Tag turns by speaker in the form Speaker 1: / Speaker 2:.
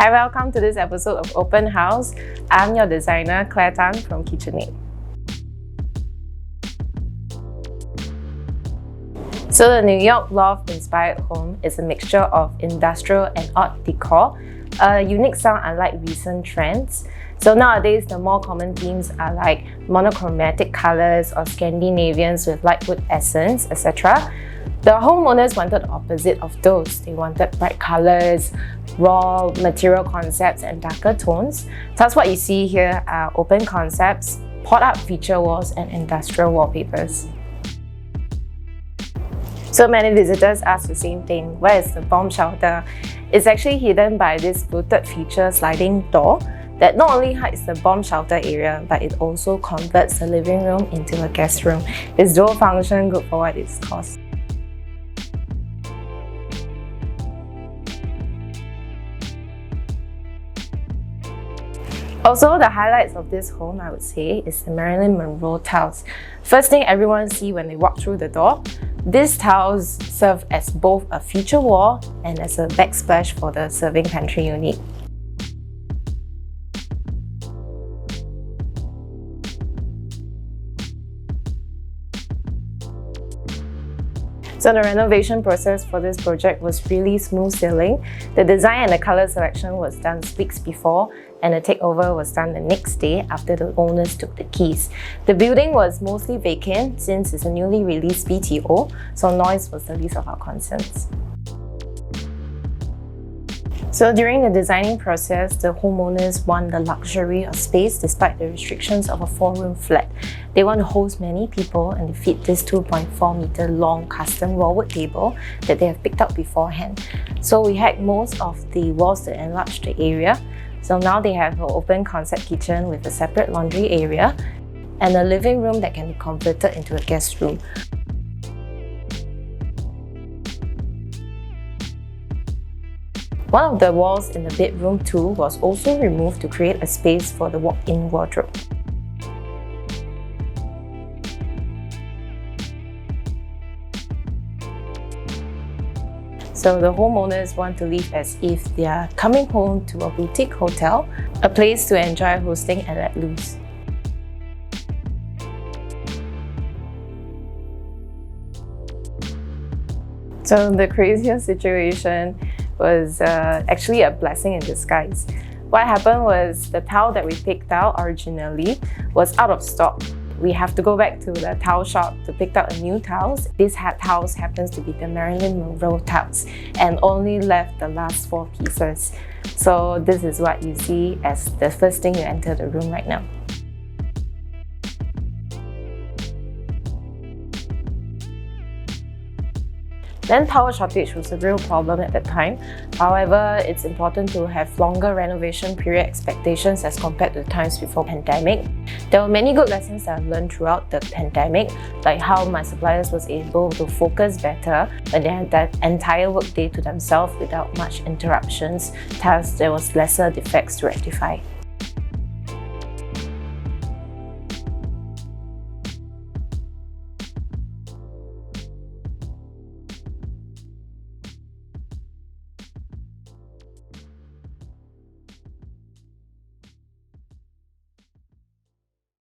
Speaker 1: Hi, welcome to this episode of Open House. I'm your designer, Claire Tan from Kitchenate. So the New York loft-inspired home is a mixture of industrial and art decor, a unique sound unlike recent trends. So nowadays, the more common themes are like monochromatic colors or Scandinavians with light wood essence, etc. The homeowners wanted the opposite of those. They wanted bright colors, raw material concepts, and darker tones. Thus, what you see here are open concepts, pot-up feature walls, and industrial wallpapers. So many visitors ask the same thing, where is the bomb shelter? It's actually hidden by this fluted feature sliding door that not only hides the bomb shelter area, but it also converts the living room into a guest room. It's dual function, good for what it's cost. Also, the highlights of this home, I would say, is the Marilyn Monroe tiles. First thing everyone sees when they walk through the door, these tiles serve as both a feature wall and as a backsplash for the serving pantry unit. So the renovation process for this project was really smooth sailing. The design and the color selection was done weeks before, and the takeover was done the next day after the owners took the keys. The building was mostly vacant since it's a newly released BTO, so noise was the least of our concerns. So during the designing process, the homeowners want the luxury of space despite the restrictions of a 4-room flat. They want to host many people and they fit this 2.4-meter long custom raw wood table that they have picked up beforehand. So we hacked most of the walls to enlarge the area. So now they have an open concept kitchen with a separate laundry area and a living room that can be converted into a guest room. One of the walls in the bedroom too was also removed to create a space for the walk-in wardrobe. So the homeowners want to live as if they are coming home to a boutique hotel, a place to enjoy hosting and let loose. So the craziest situation was actually a blessing in disguise. What happened was the tile that we picked out originally was out of stock. We have to go back to the tile shop to pick out a new tiles. This tiles happens to be the Marilyn Monroe tiles and only left the last 4 pieces. So this is what you see as the first thing you enter the room right now. Then power shortage was a real problem at that time. However, it's important to have longer renovation period expectations as compared to times before pandemic. There were many good lessons that I've learned throughout the pandemic, like how my suppliers was able to focus better when they had that entire workday to themselves without much interruptions, thus there was lesser defects to rectify.